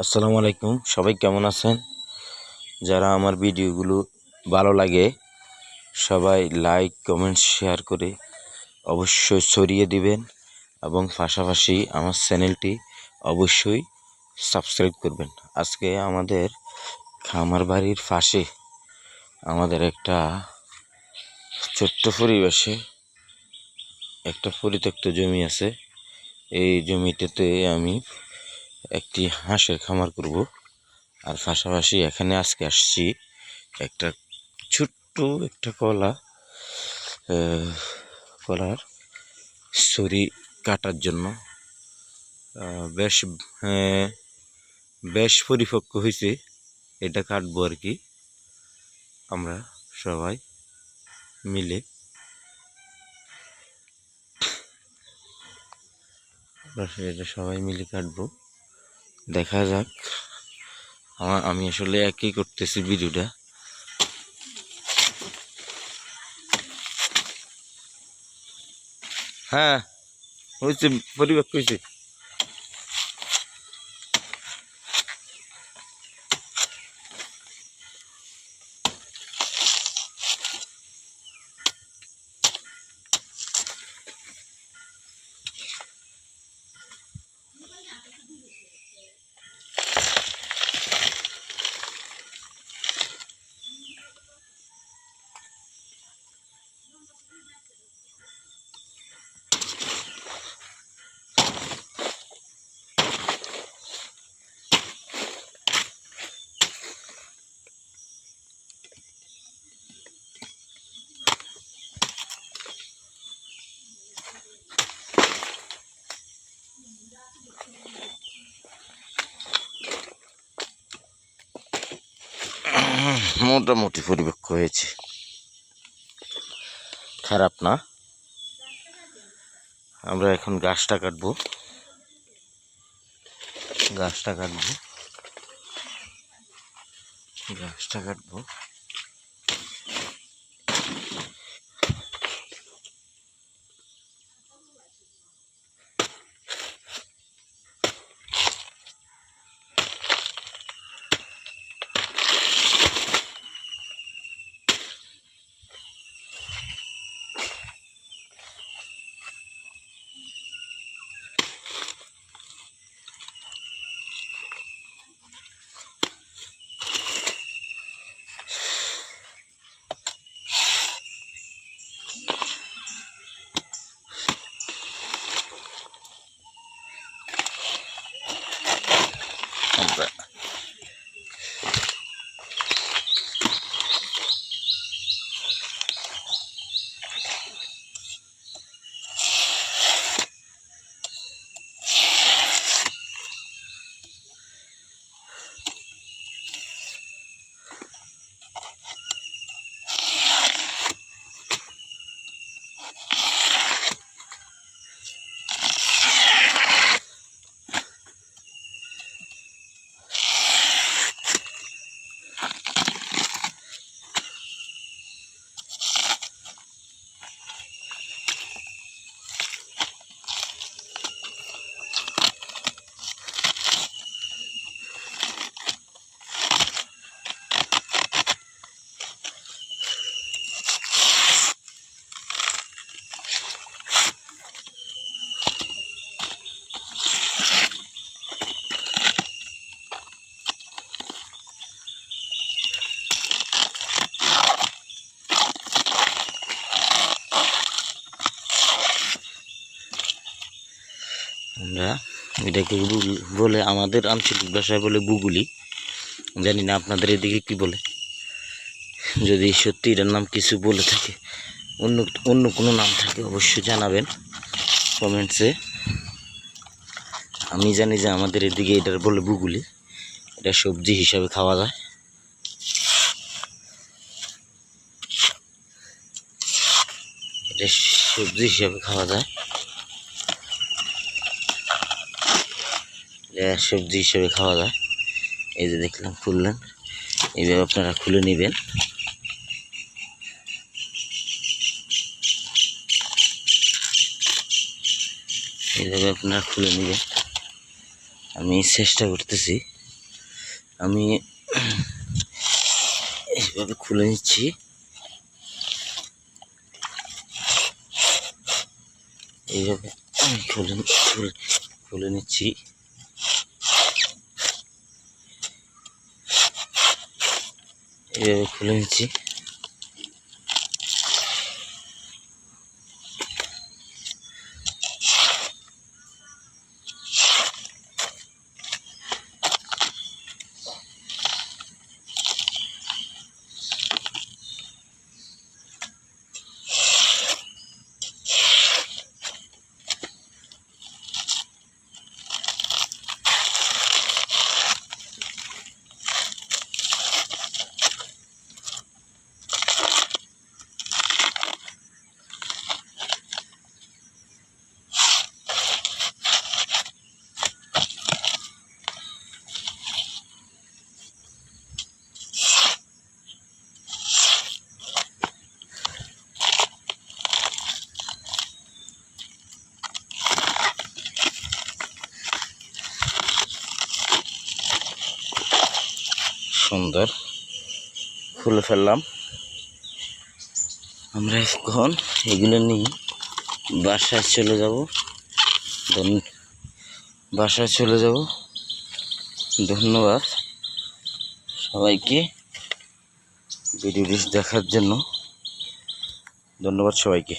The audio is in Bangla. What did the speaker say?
আসসালামু আলাইকুম, সবাই কেমন আছেন? যারা আমার ভিডিওগুলো ভালো লাগে সবাই লাইক কমেন্ট শেয়ার করে অবশ্যই ছড়িয়ে দিবেন এবং পাশাপাশি আমার চ্যানেলটি অবশ্যই সাবস্ক্রাইব করবেন। আজকে আমাদের খামার বাড়ির পাশে আমাদের একটা ছোট্ট পরিবেশে একটা পরিত্যক্ত জমি আছে। এই জমিটাতে আমি একটি হাঁসের খামার করব। আর পাশাপাশি এখানে আজকে আসছি একটা ছোট্ট একটা কলার ছড়ি কাটার জন্য। বেশ বেশ পরিপক্ক হয়েছে, এটা কাটবো আর কি। আমরা সবাই মিলে এটা সবাই মিলে কাটবো, দেখা যাক। আমি আসলে একই করতেছি ভিডিওটা। হ্যাঁ হয়েছে, পরিপক্ক হয়েছে। মোটামুটি পরিপক্ক হয়েছে, খারাপ না। আমরা এখন গাছটা কাটবো। গাছটা কাটবো। আমরা এটাকে বলে, আমাদের আঞ্চলিক ভাষায় বলে বুগুলি। জানি না আপনাদের এদিকে কি বলে। যদি সত্যি এটার নাম কিছু বলে থাকে, অন্য অন্য কোনো নাম থাকে, অবশ্যই জানাবেন কমেন্টসে। আমি জানি যে আমাদের এদিকে এটার বলে বুগুলি। এটা সবজি হিসাবে খাওয়া যায়। এটা সবজি হিসাবে খাওয়া যায়। সবজি হিসেবে খাওয়া যায়। এই যে দেখলাম খুললেন, এইভাবে আপনারা খুলে নেবেন। এইভাবে আপনারা খুলে নেবেন। আমি চেষ্টা করতেছি আমি এইভাবে খুলে নিচ্ছি। এইভাবে আমি খুলে নিচ্ছি। এইভাবে খুলে নিচ্ছি। সুন্দর খুলে ফেললাম। আমরা এখন এগুলো নিয়ে বাসায় চলে যাব। ধন্যবাদ সবাইকে ভিডিওটি দেখার জন্য। ধন্যবাদ সবাইকে।